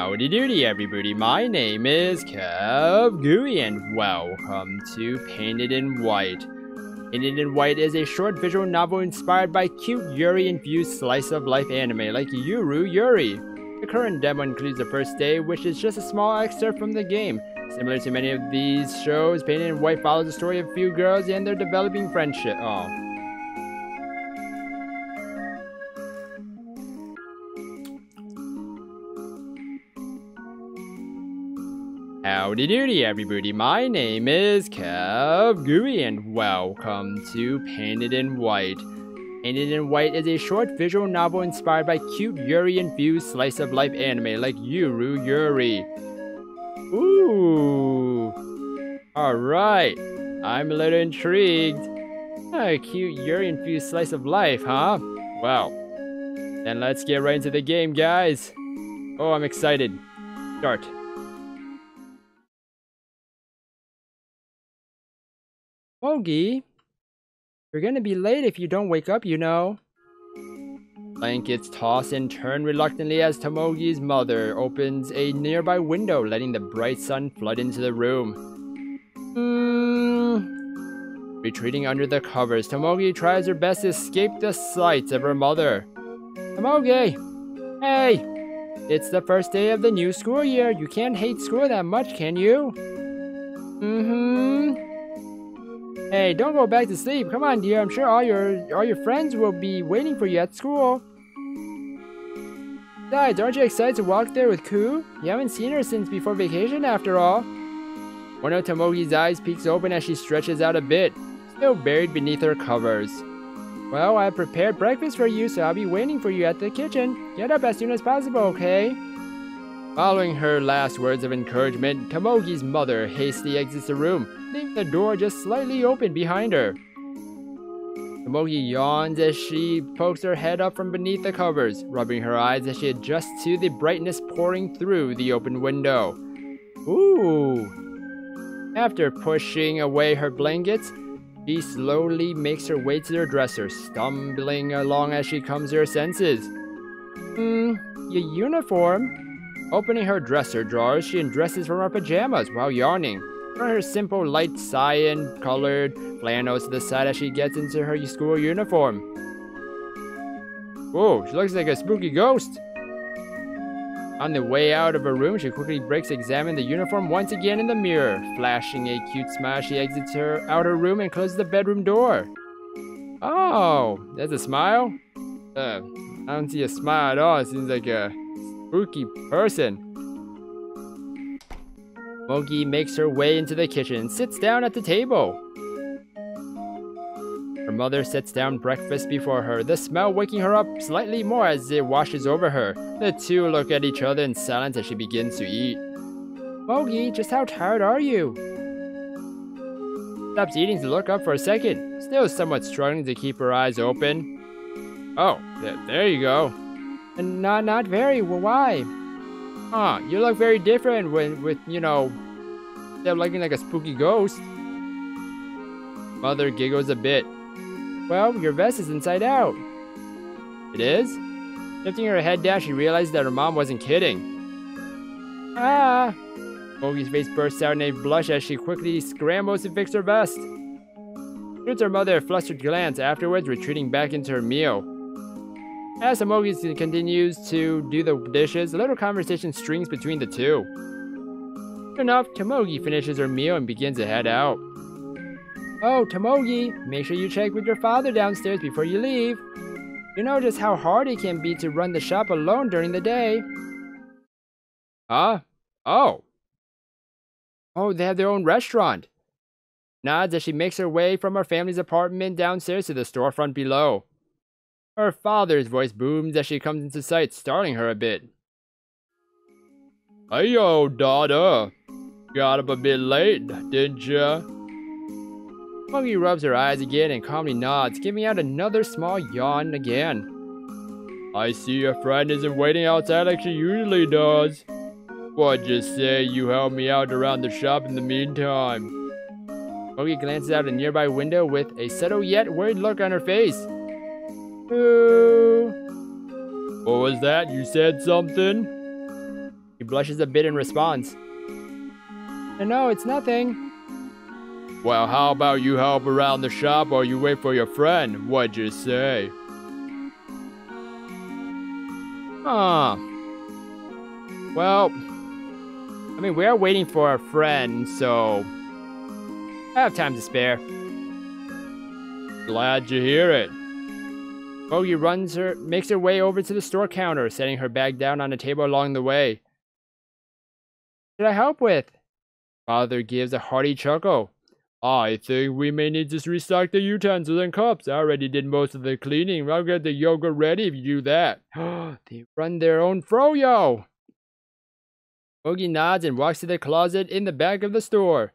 Howdy doody everybody, my name is KevGuuey and welcome to Painted in White. Painted in White is a short visual novel inspired by cute yuri-infused slice of life anime like Yuru Yuri. The current demo includes the first day, which is just a small excerpt from the game. Similar to many of these shows, Painted in White follows the story of a few girls and their developing friendship. Howdy doody everybody, my name is KevGuuey and welcome to Painted in White. Painted in White is a short visual novel inspired by cute yuri-infused slice of life anime like Yuru Yuri. Ooh, alright, I'm a little intrigued. A cute yuri-infused slice of life, huh? Well, then let's get right into the game, guys. Oh, I'm excited. Start. Tomogi, you're gonna be late if you don't wake up, you know. Blankets toss and turn reluctantly as Tomogi's mother opens a nearby window, letting the bright sun flood into the room. Retreating under the covers, Tomogi tries her best to escape the sights of her mother. Tomogi! Hey! It's the first day of the new school year. You can't hate school that much, can you? Hey, don't go back to sleep. Come on, dear. I'm sure all your friends will be waiting for you at school. Besides, aren't you excited to walk there with Ku? You haven't seen her since before vacation, after all. One of Tomogi's eyes peeks open as she stretches out a bit, still buried beneath her covers. Well, I prepared breakfast for you, so I'll be waiting for you at the kitchen. Get up as soon as possible, okay? Following her last words of encouragement, Tomogi's mother hastily exits the room, leaving the door just slightly open behind her. Tomogi yawns as she pokes her head up from beneath the covers, rubbing her eyes as she adjusts to the brightness pouring through the open window. Ooh! After pushing away her blankets, she slowly makes her way to her dresser, stumbling along as she comes to her senses. Your uniform? Opening her dresser drawers, she undresses from her pajamas while yawning. Throwing her simple light cyan-colored flannels to the side as she gets into her school uniform. Whoa, she looks like a spooky ghost. On the way out of her room, she quickly breaks examine the uniform once again in the mirror. Flashing a cute smile, she exits her outer room and closes the bedroom door. Oh, that's a smile? I don't see a smile at all. It seems like a spooky person. Tomogi makes her way into the kitchen and sits down at the table. Her mother sets down breakfast before her, the smell waking her up slightly more as it washes over her. The two look at each other in silence as she begins to eat. Tomogi, just how tired are you? Stops eating to look up for a second, still somewhat struggling to keep her eyes open. Oh, there you go. Not very. Well, why? Huh, you look very different with, you know, instead looking like a spooky ghost. Mother giggles a bit. Well, your vest is inside out. It is? Lifting her head down, she realizes that her mom wasn't kidding. Ah! Tomogi's face bursts out in a blush as she quickly scrambles to fix her vest. Shoots her mother a flustered glance, afterwards retreating back into her meal. As Tomogi continues to do the dishes, a little conversation strings between the two. Sure enough, Tomogi finishes her meal and begins to head out. Oh, Tomogi, make sure you check with your father downstairs before you leave. You know just how hard it can be to run the shop alone during the day. Huh? Oh, they have their own restaurant. Nods as she makes her way from her family's apartment downstairs to the storefront below. Her father's voice booms as she comes into sight, startling her a bit. Hey yo, daughter. Got up a bit late, didn't ya? Tomogi rubs her eyes again and calmly nods, giving out another small yawn again. I see your friend isn't waiting outside like she usually does. What'd you say you help me out around the shop in the meantime? Tomogi glances out a nearby window with a subtle yet worried look on her face. What was that? You said something? He blushes a bit in response. No, it's nothing. Well, how about you help around the shop while you wait for your friend? What'd you say? Huh. Well, I mean, we are waiting for our friend, so I have time to spare. Glad to hear it. Tomogi makes her way over to the store counter, setting her bag down on a table along the way. What should I help with? Father gives a hearty chuckle. I think we may need to restock the utensils and cups. I already did most of the cleaning. I'll get the yogurt ready if you do that. They run their own froyo. Tomogi nods and walks to the closet in the back of the store.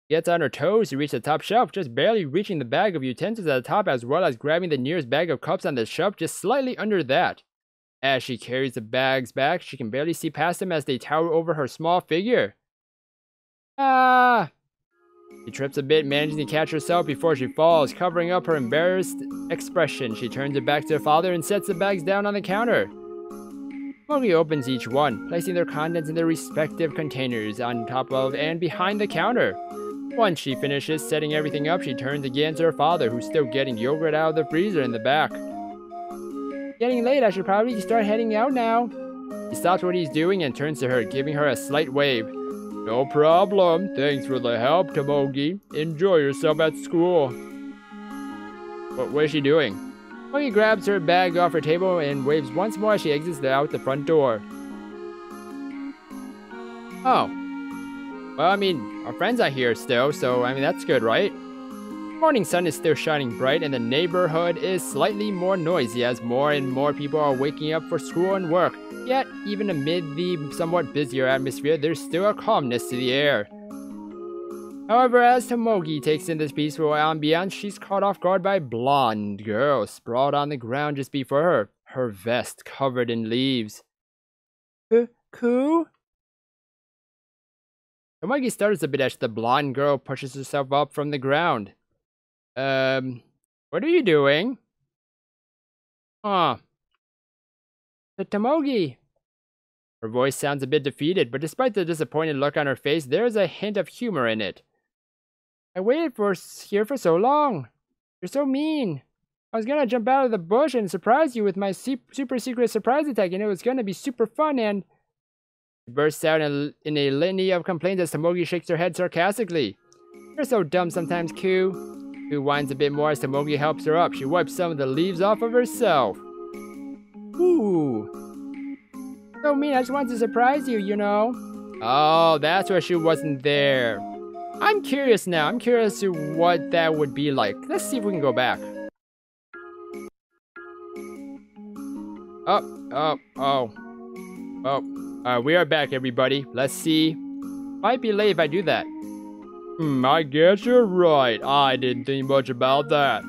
She gets on her toes to reach the top shelf, just barely reaching the bag of utensils at the top, as well as grabbing the nearest bag of cups on the shelf just slightly under that. As she carries the bags back, she can barely see past them as they tower over her small figure. Ah! She trips a bit, managing to catch herself before she falls, covering up her embarrassed expression. She turns it back to her father and sets the bags down on the counter. Tomogi opens each one, placing their contents in their respective containers on top of and behind the counter. Once she finishes setting everything up, she turns again to her father, who's still getting yogurt out of the freezer in the back. Getting late, I should probably start heading out now. He stops what he's doing and turns to her, giving her a slight wave. No problem. Thanks for the help, Tomogi. Enjoy yourself at school. What is she doing? Tomogi grabs her bag off her table and waves once more as she exits out the front door. Oh. Well, I mean, our friends are here still, so I mean, that's good, right? The morning sun is still shining bright and the neighborhood is slightly more noisy as more and more people are waking up for school and work. Yet, even amid the somewhat busier atmosphere, there's still a calmness to the air. However, as Tomogi takes in this peaceful ambiance, she's caught off guard by a blonde girl sprawled on the ground just before her, her vest covered in leaves. Ku? Tomogi stutters a bit as the blonde girl pushes herself up from the ground. What are you doing? Huh. Tomogi. Her voice sounds a bit defeated, but despite the disappointed look on her face, there is a hint of humor in it. I waited here for so long. You're so mean. I was gonna jump out of the bush and surprise you with my super secret surprise attack, and it was gonna be super fun, and... She bursts out in a litany of complaints as Tomogi shakes her head sarcastically. You're so dumb sometimes, Ku. Ku whines a bit more as Tomogi helps her up. She wipes some of the leaves off of herself. Ooh. So mean, I just wanted to surprise you, you know. Oh, that's why she wasn't there. I'm curious now. I'm curious to what that would be like. Let's see if we can go back. We are back, everybody. Let's see. Might be late if I do that. I guess you're right. I didn't think much about that.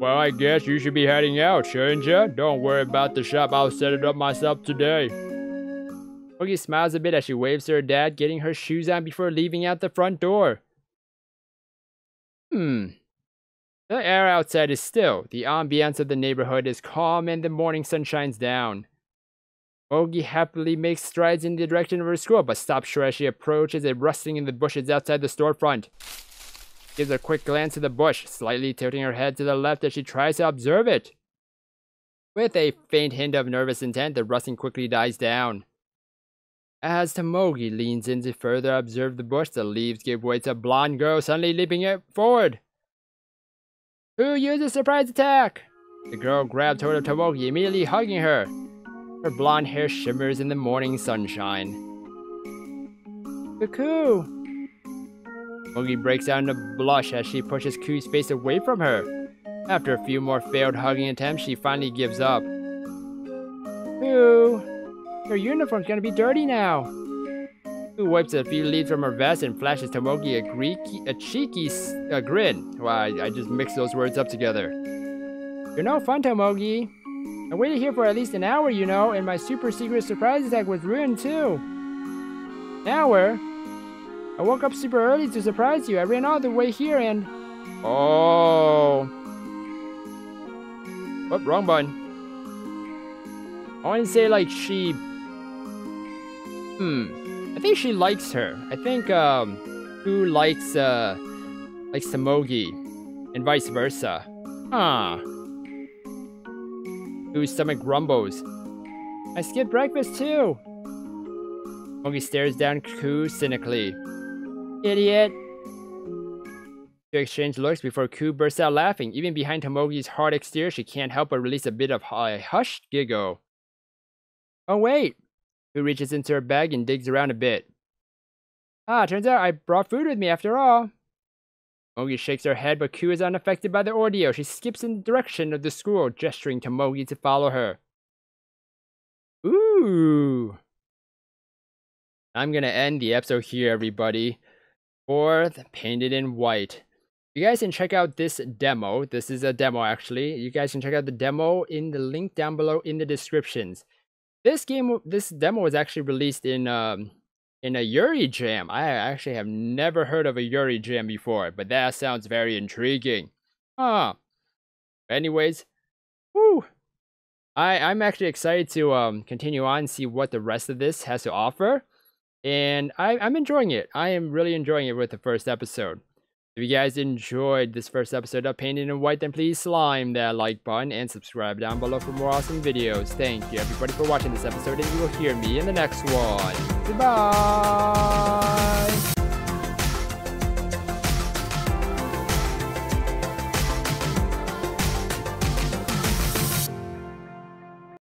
Well, I guess you should be heading out, shouldn't you? Don't worry about the shop. I'll set it up myself today. Tomogi smiles a bit as she waves to her dad, getting her shoes on before leaving out the front door. The air outside is still. The ambiance of the neighborhood is calm and the morning sun shines down. Tomogi happily makes strides in the direction of her school, but stops short as she approaches a rustling in the bushes outside the storefront. Gives a quick glance at the bush, slightly tilting her head to the left as she tries to observe it. With a faint hint of nervous intent, the rustling quickly dies down. As Tomogi leans in to further observe the bush, the leaves give way to a blonde girl suddenly leaping forward. Who used a surprise attack? The girl grabs hold of Tomogi, immediately hugging her. Her blonde hair shimmers in the morning sunshine. Cuckoo! Tomogi breaks out in a blush as she pushes Ku's face away from her. After a few more failed hugging attempts, she finally gives up. Ku, your uniform's gonna be dirty now. Ku wipes a few leaves from her vest and flashes Tomogi a cheeky grin. Wow, I just mixed those words up together. You're no fun, Tomogi. I waited here for at least an hour, you know, and my super secret surprise attack was ruined too. An hour? I woke up super early to surprise you. I ran all the way here and... Oh. Whoop, wrong button. I want to say like she I think she likes her. I think Ku likes Tomogi and vice versa. Huh. Ku's stomach grumbles. I skipped breakfast too. Tomogi stares down Ku cynically. Idiot. Two exchange looks before Ku bursts out laughing. Even behind Tomogi's hard exterior, she can't help but release a bit of a hushed giggle. Oh wait. Ku reaches into her bag and digs around a bit. Ah, turns out I brought food with me after all. Tomogi shakes her head, but Ku is unaffected by the ordeal. She skips in the direction of the school, gesturing to Tomogi to follow her. Ooh. I'm gonna end the episode here, everybody. Fourth, painted in white. You guys can check out this demo. This is a demo, actually. You guys can check out the demo in the link down below in the descriptions. This demo was actually released in a Yuri Jam. I actually have never heard of a Yuri Jam before, but that sounds very intriguing. Huh. Anyways, woo. I'm actually excited to continue on and see what the rest of this has to offer. And I'm enjoying it. I am really enjoying it with the first episode. If you guys enjoyed this first episode of Painted in White, then please slime that like button and subscribe down below for more awesome videos. Thank you everybody for watching this episode, and you will hear me in the next one. Goodbye!